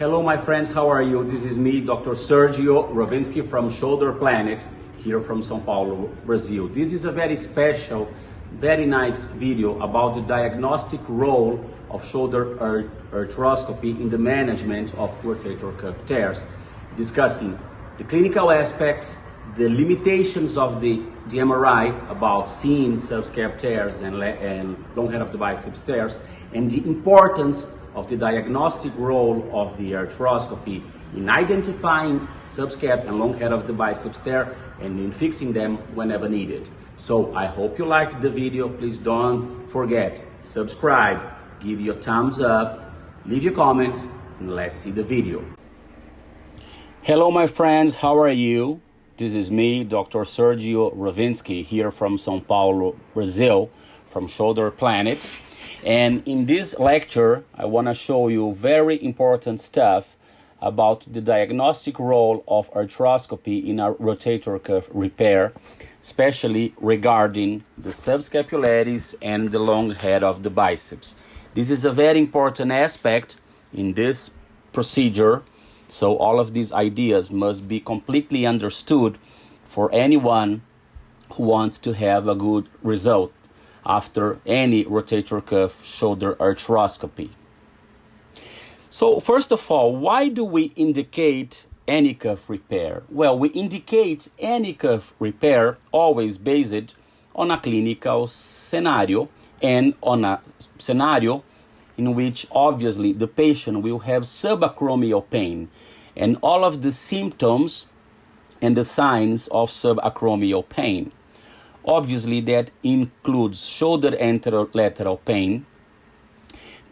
Hello my friends, how are you? This is me, Dr. Sergio Rovinsky from Shoulder Planet, here from São Paulo, Brazil. This is a very special, very nice video about the diagnostic role of shoulder arthroscopy in the management of rotator cuff tears, discussing the clinical aspects, the limitations of the MRI about seeing subscap tears and long head of the biceps tears, and the importance of the diagnostic role of the arthroscopy in identifying subscap and long head of the biceps tear and in fixing them whenever needed. So I hope you liked the video. Please don't forget, subscribe, give your thumbs up, leave your comment, and let's see the video. Hello my friends, how are you? This is me, Dr. Sergio Rovinsky, here from São Paulo, Brazil, from Shoulder Planet. And in this lecture, I want to show you very important stuff about the diagnostic role of arthroscopy in a rotator cuff repair, especially regarding the subscapularis and the long head of the biceps. This is a very important aspect in this procedure, so all of these ideas must be completely understood for anyone who wants to have a good result after any rotator cuff shoulder arthroscopy. So first of all, why do we indicate any cuff repair? Well, we indicate any cuff repair always based on a clinical scenario and on a scenario in which obviously the patient will have subacromial pain and all of the symptoms and the signs of subacromial pain. Obviously, that includes shoulder anterolateral pain,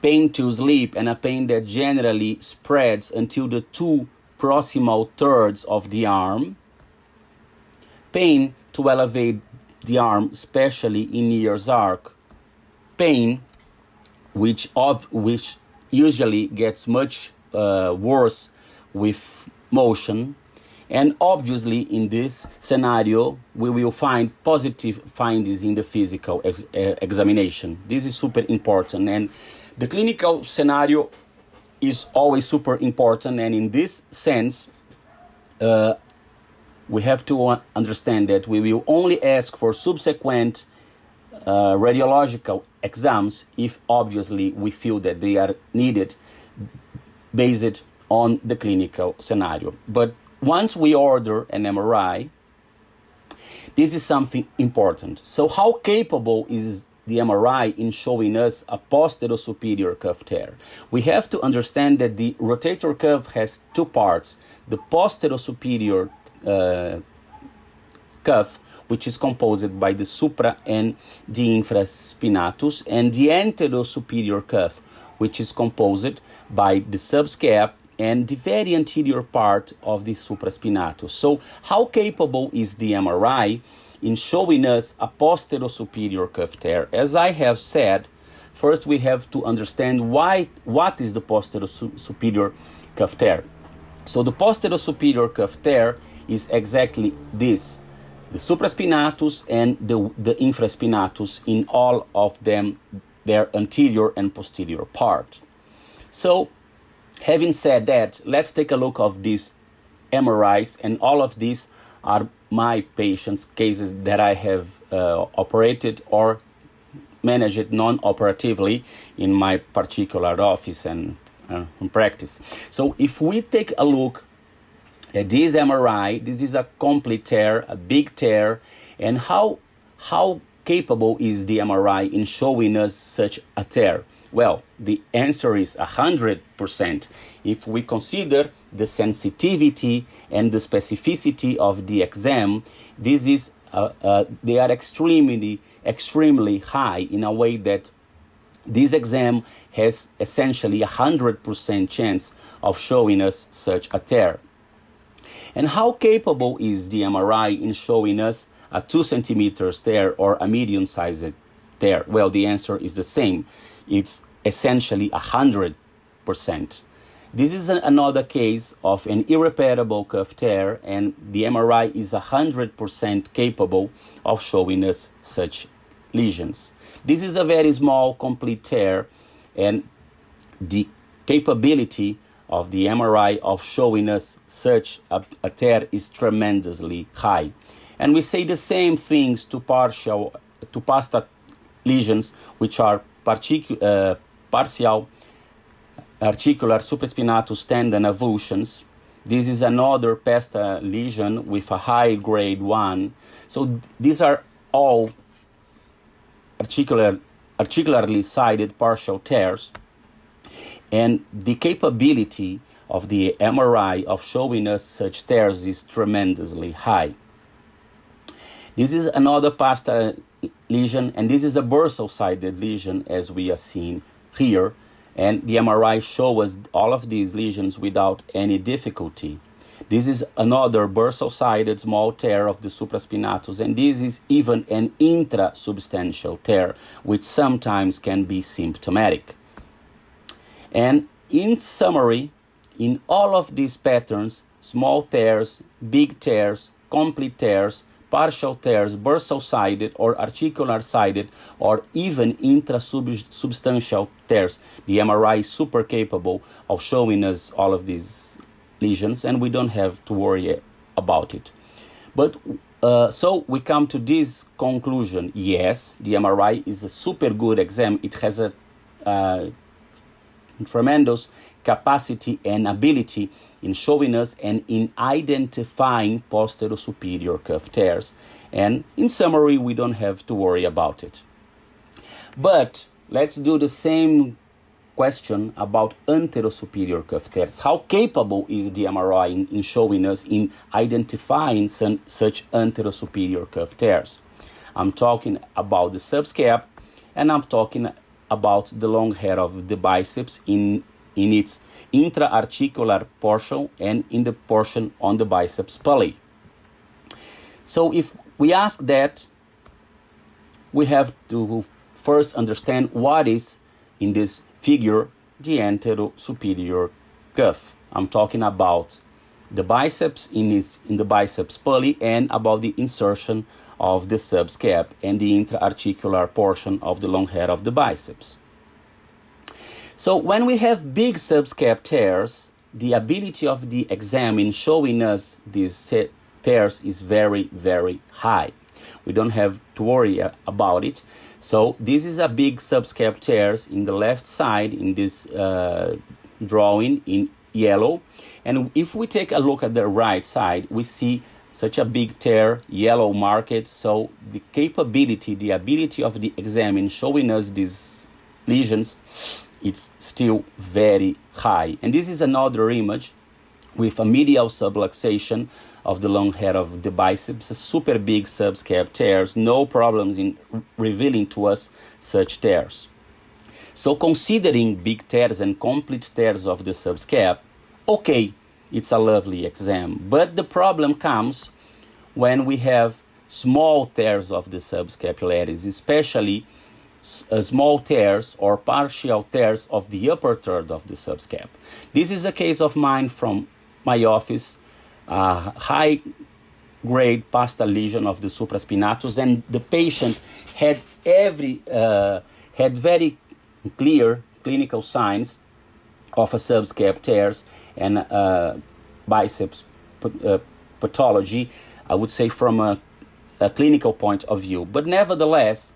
pain to sleep, and a pain that generally spreads until the two proximal thirds of the arm, pain to elevate the arm, especially in ears arc, pain which usually gets much worse with motion. And obviously, in this scenario, we will find positive findings in the physical examination. This is super important. And the clinical scenario is always super important. And in this sense, we have to understand that we will only ask for subsequent radiological exams if obviously we feel that they are needed based on the clinical scenario. But once we order an MRI, this is something important. So how capable is the MRI in showing us a posterior-superior cuff tear? We have to understand that the rotator cuff has two parts. The posterior-superior cuff, which is composed by the supra and the infraspinatus, and the anterior-superior cuff, which is composed by the subscap and the very anterior part of the supraspinatus. So how capable is the MRI in showing us a posterior-superior cuff tear? As I have said, first we have to understand what is the posterior-superior cuff tear. So the posterior-superior cuff tear is exactly this: the supraspinatus and the infraspinatus in all of them, their anterior and posterior part. So having said that, let's take a look of these MRIs, and all of these are my patients' cases that I have operated or managed non-operatively in my particular office and practice. So if we take a look at this MRI, this is a complete tear, a big tear, and how capable is the MRI in showing us such a tear? Well, the answer is 100%. If we consider the sensitivity and the specificity of the exam, this is they are extremely high, in a way that this exam has essentially 100% chance of showing us such a tear. And how capable is the MRI in showing us a 2 centimeters tear or a medium-sized tear? Well, the answer is the same. It's essentially 100%. This is another case of an irreparable cuff tear, and the MRI is 100% capable of showing us such lesions. This is a very small, complete tear, and the capability of the MRI of showing us such a tear is tremendously high. And we say the same things to partial lesions, which are partial articular supraspinatus tendon avulsions. This is another pasta lesion with a high grade 1. So these are all articularly sided partial tears. And the capability of the MRI of showing us such tears is tremendously high. This is another pasta lesion, and this is a bursal-sided lesion, as we are seeing here. And the MRI shows us all of these lesions without any difficulty. This is another bursal-sided small tear of the supraspinatus, and this is even an intrasubstantial tear, which sometimes can be symptomatic. And in summary, in all of these patterns, small tears, big tears, complete tears, partial tears, bursal-sided or articular-sided, or even intrasubstantial tears, the MRI is super capable of showing us all of these lesions, and we don't have to worry about it. But so we come to this conclusion: yes, the MRI is a super good exam. It has a tremendous capacity and ability in showing us and in identifying posterior superior cuff tears. And in summary, we don't have to worry about it. But let's do the same question about anterior superior cuff tears. How capable is the MRI in showing us, in identifying such anterior superior cuff tears? I'm talking about the subscap, and I'm talking about the long head of the biceps in its intra-articular portion and in the portion on the biceps pulley. So if we ask that, we have to first understand what is, in this figure, the anterior superior cuff. I'm talking about the biceps in the biceps pulley, and about the insertion of the subscap and the intra-articular portion of the long head of the biceps. So when we have big subscap tears, the ability of the exam in showing us these tears is very, very high. We don't have to worry about it. So this is a big subscap tears in the left side in this drawing in yellow. And if we take a look at the right side, we see such a big tear, yellow marked. So the capability, the ability of the exam in showing us these lesions, it's still very high. And this is another image with a medial subluxation of the long head of the biceps, a super big subscap tears, no problems in revealing to us such tears. So considering big tears and complete tears of the subscap, okay, it's a lovely exam. But the problem comes when we have small tears of the subscapularis, especially small tears or partial tears of the upper third of the subscap. This is a case of mine from my office, high-grade pasta lesion of the supraspinatus, and the patient had very clear clinical signs of a subscap tears and biceps pathology, I would say, from a clinical point of view. But nevertheless,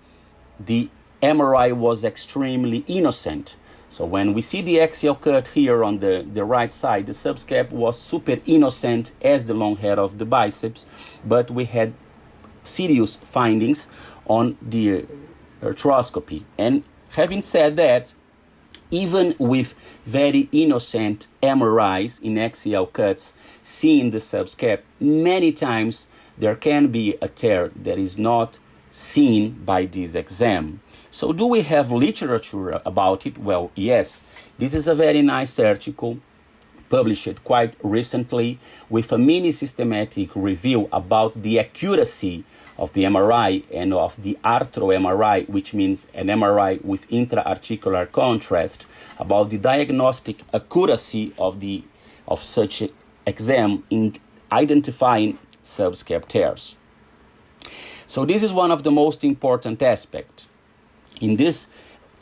the MRI was extremely innocent. So when we see the axial cut here on the right side, the subscap was super innocent as the long head of the biceps, but we had serious findings on the arthroscopy. And having said that, even with very innocent MRIs in axial cuts, seeing the subscap, many times there can be a tear that is not seen by this exam. So do we have literature about it? Well, yes. This is a very nice article published quite recently with a mini systematic review about the accuracy of the MRI and of the arthro MRI, which means an MRI with intra-articular contrast, about the diagnostic accuracy of such exam in identifying subscap tears. So this is one of the most important aspects. In this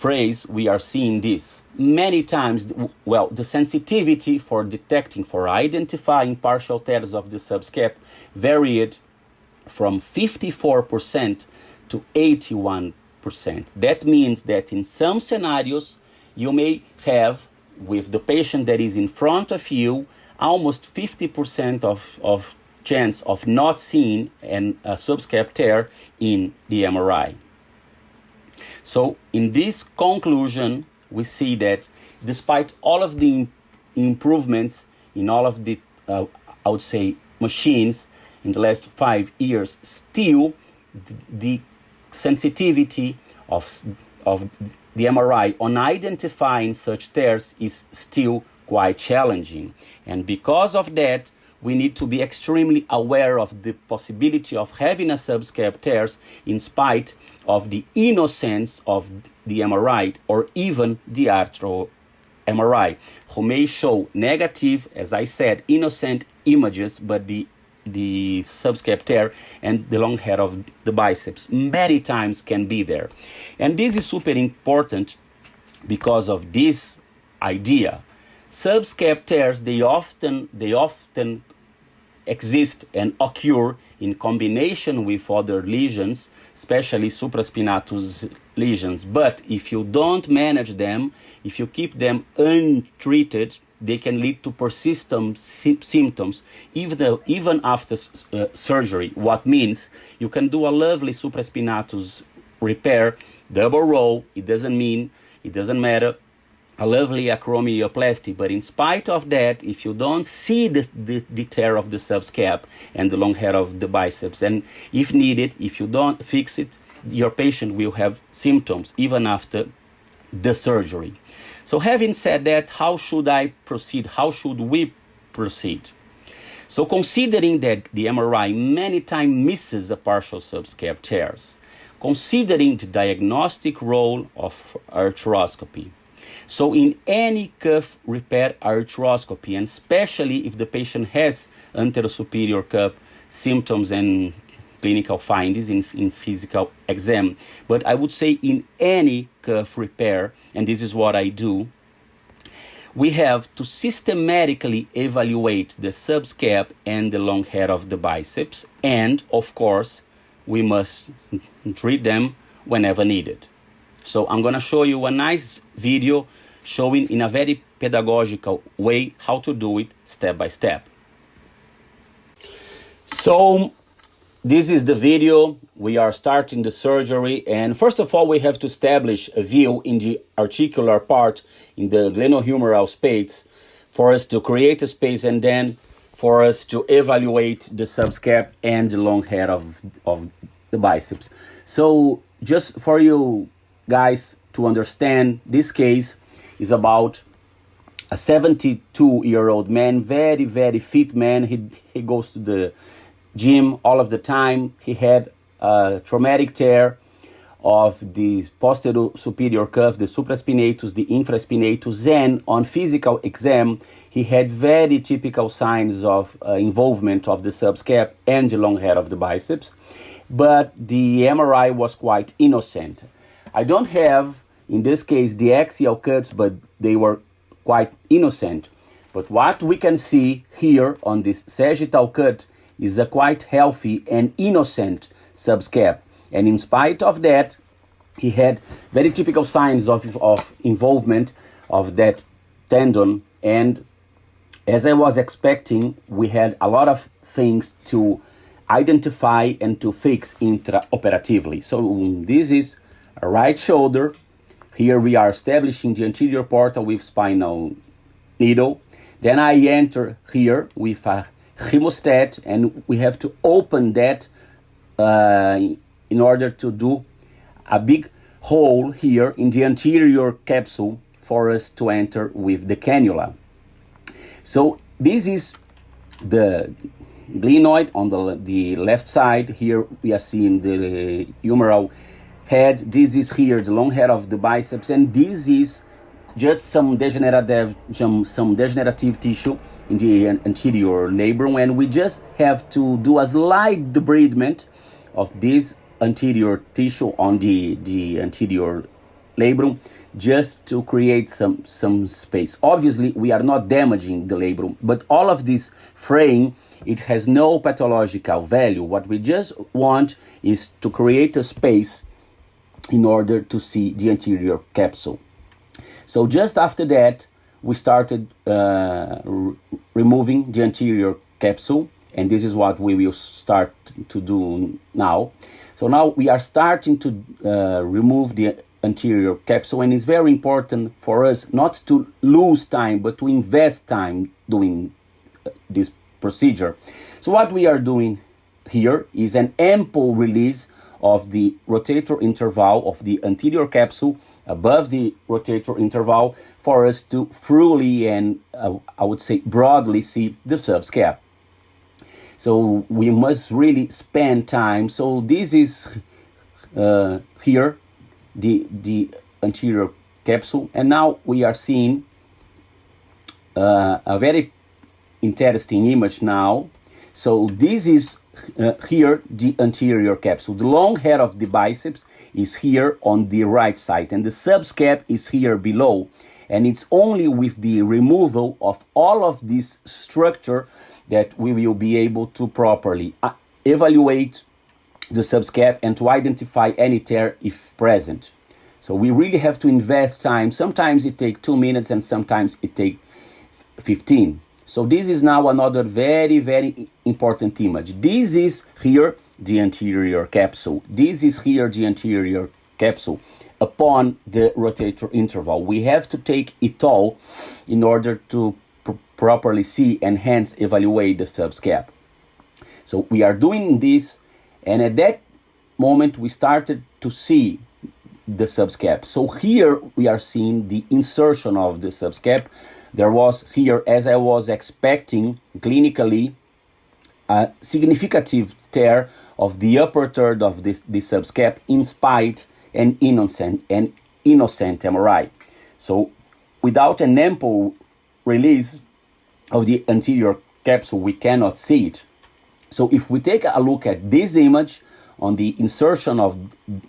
phrase, we are seeing this many times. Well, the sensitivity for detecting, for identifying partial tears of the subscap varied from 54% to 81%. That means that in some scenarios, you may have, with the patient that is in front of you, almost 50% of chance of not seeing a subscap tear in the MRI. So in this conclusion, we see that despite all of the improvements in all of the, I would say, machines in the last 5 years, still the sensitivity of the MRI on identifying such tears is still quite challenging. And because of that, we need to be extremely aware of the possibility of having a subscap tears in spite of the innocence of the MRI or even the arthro MRI, who may show negative, as I said, innocent images, but the subscap tear and the long head of the biceps many times can be there. And this is super important because of this idea. Subscap tears, they often exist and occur in combination with other lesions, especially supraspinatus lesions. But if you don't manage them, if you keep them untreated, they can lead to persistent symptoms even after surgery. What means you can do a lovely supraspinatus repair, double row, it doesn't matter, a lovely acromioplasty, but in spite of that, if you don't see the tear of the subscap and the long head of the biceps, and if needed, if you don't fix it, your patient will have symptoms even after the surgery. So having said that, how should I proceed? How should we proceed? So considering that the MRI many times misses a partial subscap tears, considering the diagnostic role of arthroscopy, so in any cuff repair arthroscopy, and especially if the patient has anterosuperior cuff symptoms and clinical findings in physical exam, but I would say in any cuff repair, and this is what I do, we have to systematically evaluate the subscap and the long head of the biceps, and of course, we must treat them whenever needed. So I'm going to show you a nice video showing in a very pedagogical way how to do it step by step. So this is the video. We are starting the surgery, and first of all we have to establish a view in the articular part in the glenohumeral space for us to create a space, and then for us to evaluate the subscap and the long head of the biceps. So just for you guys to understand, this case is about a 72-year-old man, very, very fit man. He goes to the gym all of the time. He had a traumatic tear of the posterior superior cuff, the supraspinatus, the infraspinatus, and on physical exam, he had very typical signs of involvement of the subscap and the long head of the biceps, but the MRI was quite innocent. I don't have, in this case, the axial cuts, but they were quite innocent. But what we can see here on this sagittal cut is a quite healthy and innocent subscap. And in spite of that, he had very typical signs of involvement of that tendon. And as I was expecting, we had a lot of things to identify and to fix intraoperatively. So this is a right shoulder. Here we are establishing the anterior portal with spinal needle. Then I enter here with a hemostat, and we have to open that in order to do a big hole here in the anterior capsule for us to enter with the cannula. So this is the glenoid on the left side. Here we are seeing the humeral head. This is here the long head of the biceps, and this is just some degenerative tissue in the anterior labrum, and we just have to do a slight debridement of this anterior tissue on the anterior labrum just to create some space. Obviously, we are not damaging the labrum, but all of this fraying, it has no pathological value. What we just want is to create a space in order to see the anterior capsule. So just after that, we started removing the anterior capsule, and this is what we will start to do now. So now we are starting to remove the anterior capsule, and it's very important for us not to lose time, but to invest time doing this procedure. So what we are doing here is an ample release of the rotator interval of the anterior capsule above the rotator interval for us to fully and I would say broadly see the subscap. So we must really spend time. So this is here the anterior capsule, and now we are seeing a very interesting image now. So this is here the anterior capsule. The long head of the biceps is here on the right side, and the subscap is here below. And it's only with the removal of all of this structure that we will be able to properly evaluate the subscap and to identify any tear if present. So we really have to invest time. Sometimes it takes 2 minutes and sometimes it takes 15. So this is now another very, very important image. This is here the anterior capsule. This is here the anterior capsule upon the rotator interval. We have to take it all in order to properly see and hence evaluate the subscap. So we are doing this, and at that moment we started to see the subscap. So here we are seeing the insertion of the subscap. There was here, as I was expecting clinically, a significant tear of the upper third of the subscap in spite and innocent MRI. So without an ample release of the anterior capsule, we cannot see it. So if we take a look at this image on the insertion of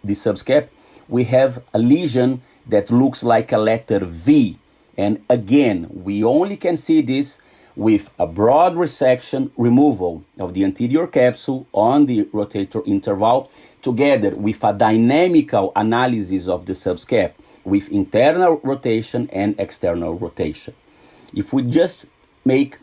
the subscap, we have a lesion that looks like a letter V. And again, we only can see this with a broad resection removal of the anterior capsule on the rotator interval, together with a dynamical analysis of the subscap with internal rotation and external rotation. If we just make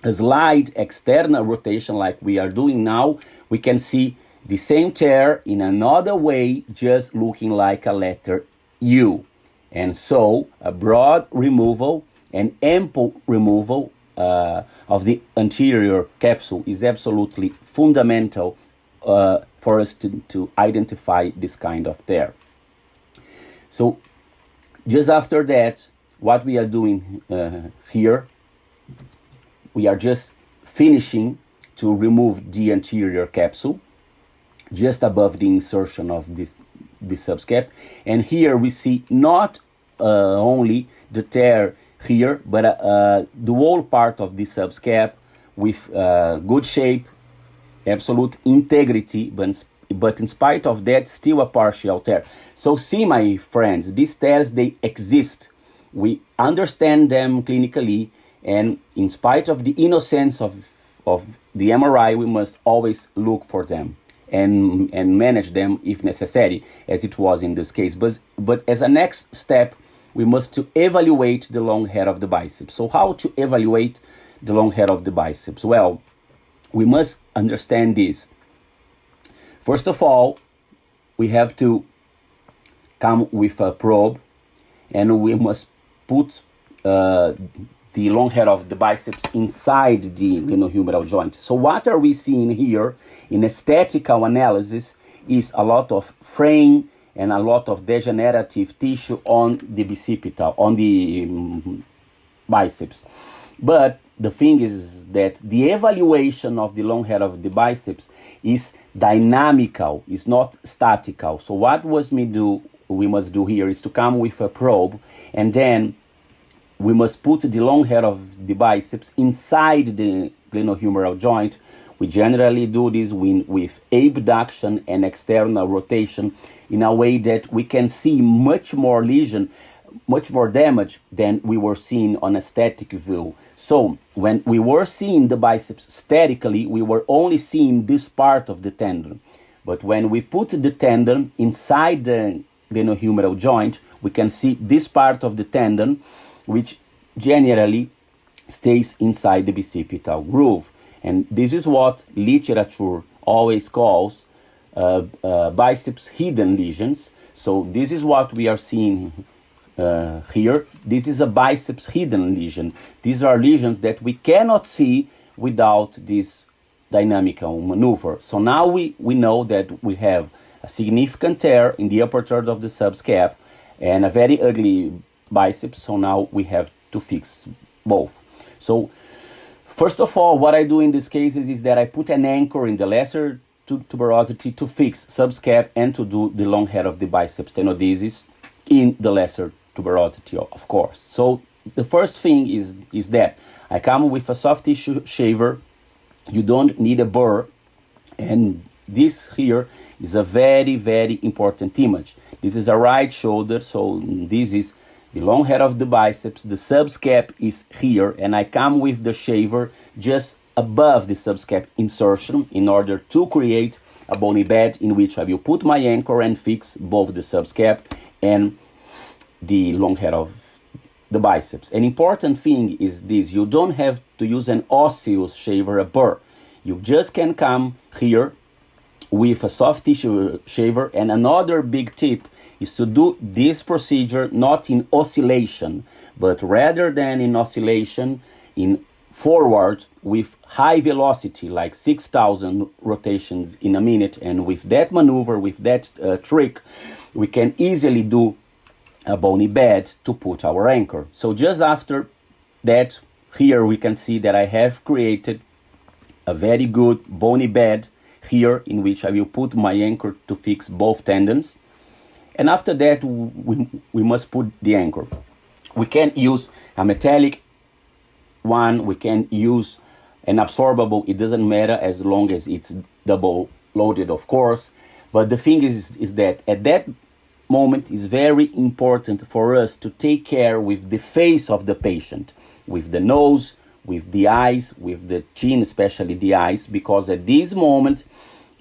a slight external rotation like we are doing now, we can see the same tear in another way, just looking like a letter U. And so a broad removal and ample removal of the anterior capsule is absolutely fundamental for us to identify this kind of tear. So just after that, what we are doing here, we are just finishing to remove the anterior capsule just above the insertion of the subscap. And here we see not only the tear here, but the whole part of the subscap with good shape, absolute integrity, but in spite of that, still a partial tear. So see, my friends, these tears, they exist. We understand them clinically, and in spite of the innocence of the MRI, we must always look for them and manage them if necessary, as it was in this case. But as a next step, we must to evaluate the long head of the biceps. So how to evaluate the long head of the biceps? Well, we must understand this. First of all, we have to come with a probe, and we must put the long head of the biceps inside the tenohumeral joint. So what are we seeing here in aesthetical analysis is a lot of fraying and a lot of degenerative tissue on the bicipital, on the biceps. But the thing is that the evaluation of the long head of the biceps is dynamical, is not statical. So what we must do here is to come with a probe, and then we must put the long head of the biceps inside the glenohumeral joint We generally do this with abduction and external rotation in a way that we can see much more lesion, much more damage than we were seeing on a static view. So when we were seeing the biceps statically, we were only seeing this part of the tendon. But when we put the tendon inside the glenohumeral joint, we can see this part of the tendon, which generally stays inside the bicipital groove. And this is what literature always calls biceps hidden lesions. So this is what we are seeing here. This is a biceps hidden lesion. These are lesions that we cannot see without this dynamical maneuver. So now we know that we have a significant tear in the upper third of the subscap and a very ugly biceps. So now we have to fix both. So first of all, what I do in these cases is that I put an anchor in the lesser tuberosity to fix subscap and to do the long head of the biceps tenodesis in the lesser tuberosity, of course. So the first thing is that I come with a soft tissue shaver. You don't need a burr, and this here is a very, very important image. This is a right shoulder, so this is the long head of the biceps. The subscap is here, and I come with the shaver just above the subscap insertion in order to create a bony bed in which I will put my anchor and fix both the subscap and the long head of the biceps. An important thing is this: you don't have to use an osseous shaver, a burr. You just can come here with a soft tissue shaver. And another big tip is to do this procedure not in oscillation, but rather than in oscillation, in forward with high velocity, like 6,000 rotations in a minute. And with that maneuver, with that trick, we can easily do a bony bed to put our anchor. So just after that, here we can see that I have created a very good bony bed here in which I will put my anchor to fix both tendons. And after that, we must put the anchor. We can use a metallic one, we can use an absorbable, it doesn't matter as long as it's double loaded, of course. But the thing is that at that moment is very important for us to take care with the face of the patient, with the nose, with the eyes, with the chin, especially the eyes, because at this moment,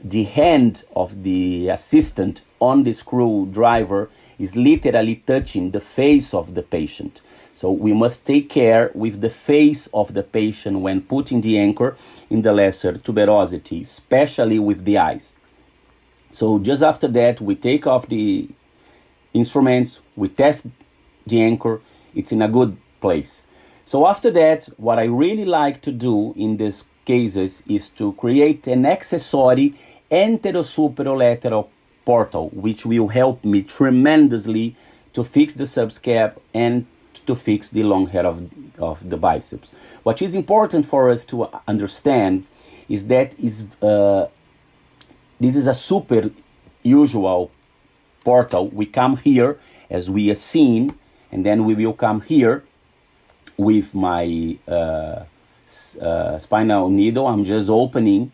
the hand of the assistant on the screwdriver is literally touching the face of the patient. So we must take care with the face of the patient when putting the anchor in the lesser tuberosity, especially with the eyes. So just after that, we take off the instruments, we test the anchor, it's in a good place. So after that, what I really like to do in these cases is to create an accessory anterosuperolateral portal, which will help me tremendously to fix the subscap and to fix the long head of the biceps. What is important for us to understand is that this is a super usual portal. We come here as we are seen, and then we will come here with my spinal needle. I'm just opening,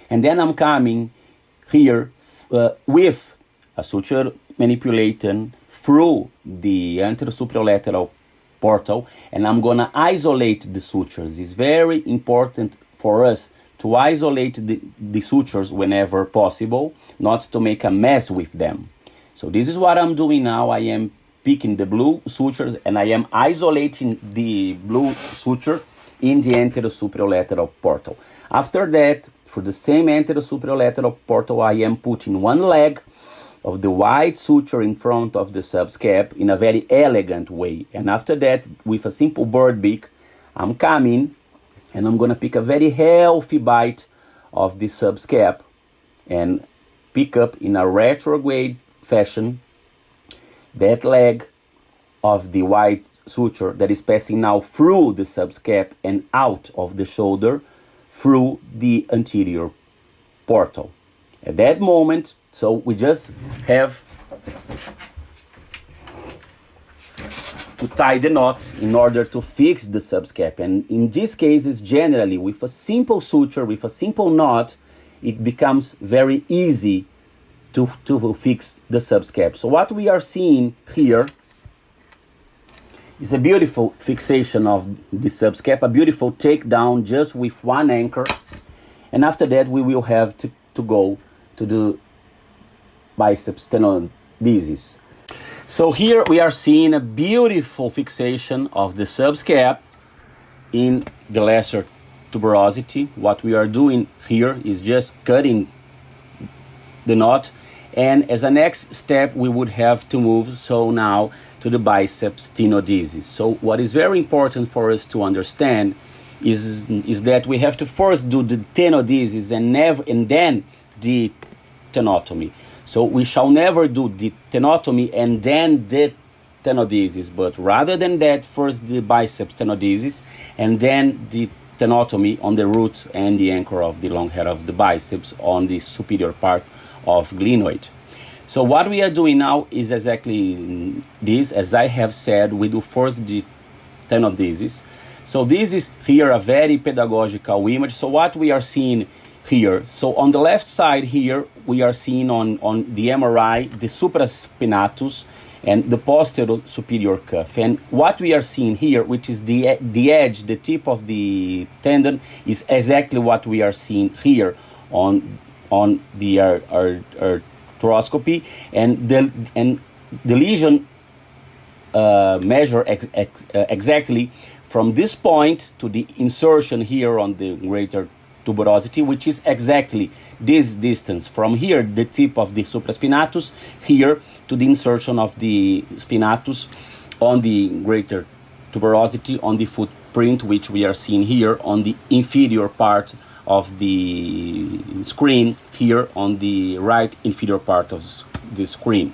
and then I'm coming here with a suture manipulator through the anterosuperolateral portal, and I'm gonna isolate the sutures. It's very important for us to isolate the sutures whenever possible, not to make a mess with them. So this is what I'm doing now. I am picking the blue sutures and I am isolating the blue suture in the anterosuperolateral portal. After that, for the same anterosuperolateral portal, I am putting one leg of the white suture in front of the subscap in a very elegant way. And after that, with a simple bird beak, I'm coming and I'm gonna pick a very healthy bite of the subscap and pick up in a retrograde fashion that leg of the white suture that is passing now through the subscap and out of the shoulder through the anterior portal. At that moment, so we just have to tie the knot in order to fix the subscap. And in these cases, generally, with a simple suture, with a simple knot, it becomes very easy to fix the subscap. So what we are seeing here is a beautiful fixation of the subscap, a beautiful takedown just with one anchor. And after that, we will have to go to the biceps tenodesis. So here we are seeing a beautiful fixation of the subscap in the lesser tuberosity. What we are doing here is just cutting the knot, and as a next step we would have to move now to the biceps tenodesis. So what is very important for us to understand is that we have to first do the tenodesis and then the tenotomy. So we shall never do the tenotomy and then the tenodesis, but rather than that, first the biceps tenodesis and then the tenotomy on the root and the anchor of the long head of the biceps on the superior part of glenoid. So what we are doing now is exactly this. As I have said, we do first the tenodesis. So this is here a very pedagogical image. So what we are seeing here, so on the left side here, we are seeing on the MRI the supraspinatus and the posterior superior cuff. And what we are seeing here, which is the edge, the tip of the tendon, is exactly what we are seeing here on the arthroscopy. And the lesion measure exactly from this point to the insertion here on the greater tuberosity, which is exactly this distance from here, the tip of the supraspinatus, here to the insertion of the spinatus on the greater tuberosity on the footprint, which we are seeing here on the inferior part of the screen, here on the right inferior part of the screen.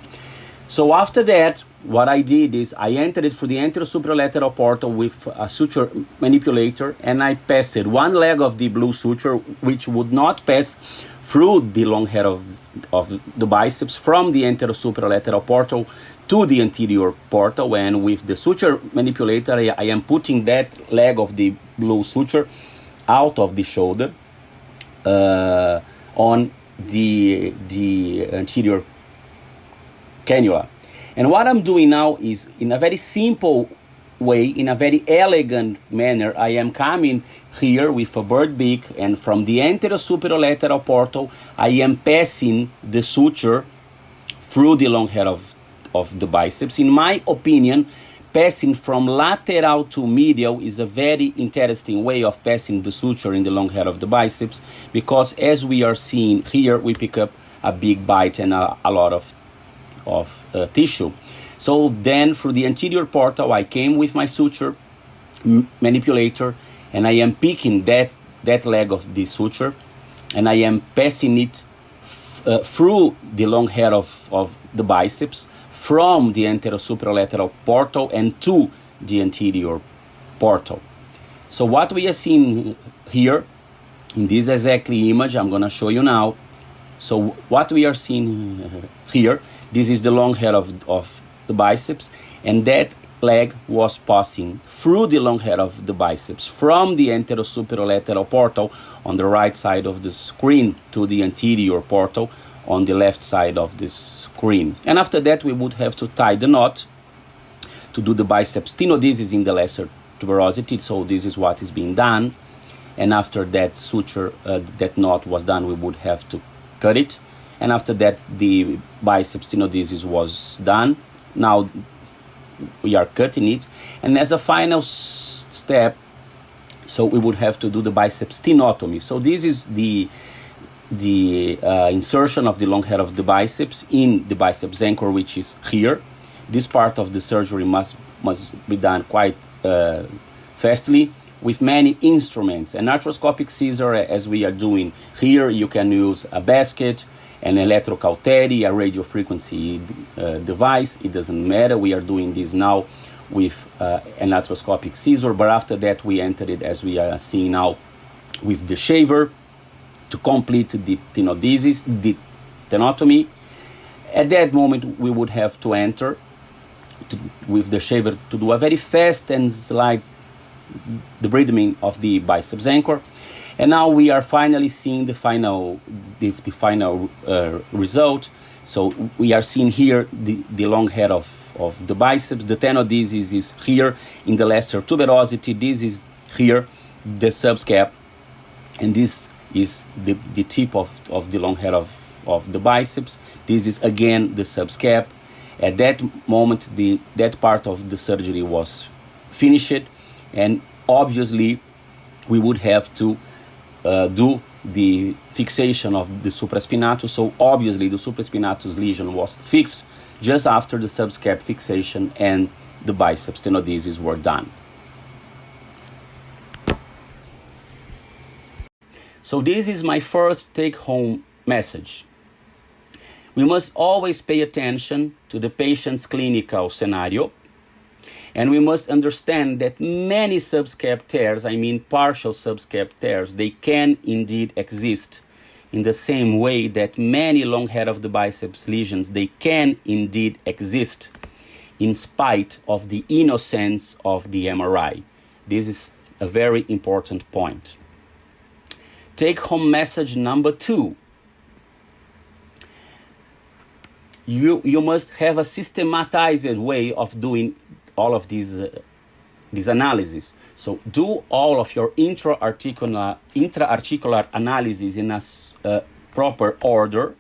So after that, what I did is I entered it through the anterosuperior portal with a suture manipulator, and I passed one leg of the blue suture, which would not pass through the long head of the biceps from the anterosuperior portal to the anterior portal. And with the suture manipulator, I am putting that leg of the blue suture out of the shoulder on the anterior cannula. And what I'm doing now is, in a very simple way, in a very elegant manner, I am coming here with a bird beak, and from the anterosuperior portal, I am passing the suture through the long head of the biceps. In my opinion, passing from lateral to medial is a very interesting way of passing the suture in the long head of the biceps, because as we are seeing here, we pick up a big bite and a lot of tissue. So then through the anterior portal, I came with my suture manipulator, and I am picking that leg of the suture, and I am passing it through the long head of the biceps from the anterosuperior portal and to the anterior portal. So what we are seeing here in this exactly image, I'm going to show you now. So what we are seeing here, this is the long head of the biceps, and that leg was passing through the long head of the biceps from the anterosuperior portal on the right side of the screen to the anterior portal on the left side of the screen. And after that, we would have to tie the knot to do the biceps tenodesis in the lesser tuberosity. So this is what is being done. And after that suture, that knot was done, we would have to cut it. And after that, the biceps tenodesis was done. Now we are cutting it, and as a final step, so we would have to do the biceps tenotomy. So this is the insertion of the long head of the biceps in the biceps anchor, which is here. This part of the surgery must be done quite fastly with many instruments. An arthroscopic scissor, as we are doing here, you can use a basket, an electrocautery, a radio frequency device. It doesn't matter. We are doing this now with an arthroscopic scissor, but after that we entered it, as we are seeing now, with the shaver to complete the tenodesis, the tenotomy. At that moment, we would have to enter with the shaver to do a very fast and slight debridement of the biceps anchor. And now we are finally seeing the final result. So we are seeing here the long head of the biceps. The tenodesis is here in the lesser tuberosity. This is here the subscap, and this is the tip of the long head of the biceps. This is again the subscap. At that moment, that part of the surgery was finished, and obviously we would have to do the fixation of the supraspinatus. So obviously the supraspinatus lesion was fixed just after the subscap fixation and the biceps tenodesis were done. So this is my first take-home message. We must always pay attention to the patient's clinical scenario, and we must understand that many subscap tears, I mean partial subscap tears, they can indeed exist in the same way that many long head of the biceps lesions, they can indeed exist in spite of the innocence of the MRI. This is a very important point. Take-home message number 2. You must have a systematized way of doing all of these analysis. So do all of your intra-articular analysis in a proper order.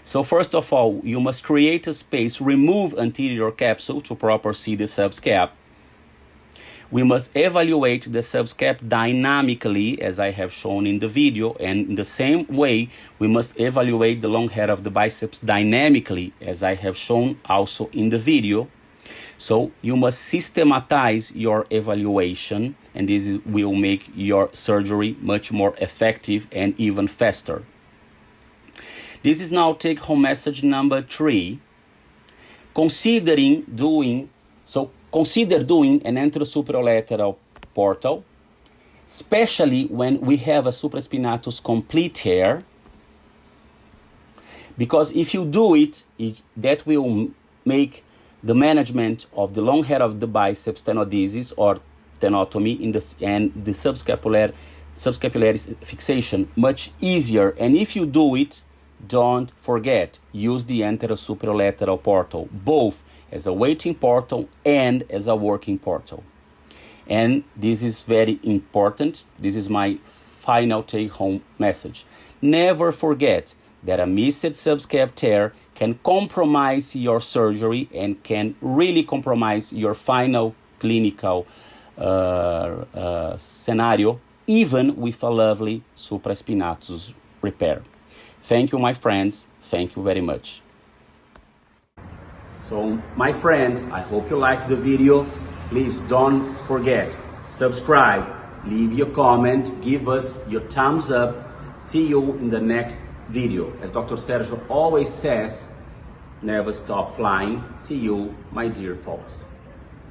So first of all, you must create a space, remove anterior capsule to properly see the subscap. We must evaluate the subscap dynamically, as I have shown in the video, and in the same way, we must evaluate the long head of the biceps dynamically, as I have shown also in the video. So you must systematize your evaluation, and this will make your surgery much more effective and even faster. This is now take-home message number 3. Consider doing an anterosuprolateral portal, especially when we have a supraspinatus complete tear, because if you do it, that will make the management of the long head of the biceps tenodesis or tenotomy and the subscapularis fixation much easier. And if you do it, don't forget, use the anterosuprolateral portal, both as a waiting portal and as a working portal. And this is very important. This is my final take-home message. Never forget that a missed subscap tear can compromise your surgery and can really compromise your final clinical scenario, even with a lovely supraspinatus repair. Thank you, my friends. Thank you very much. So, my friends, I hope you liked the video. Please don't forget, subscribe, leave your comment, give us your thumbs up. See you in the next video. As Dr. Sergio always says, never stop flying. See you, my dear folks.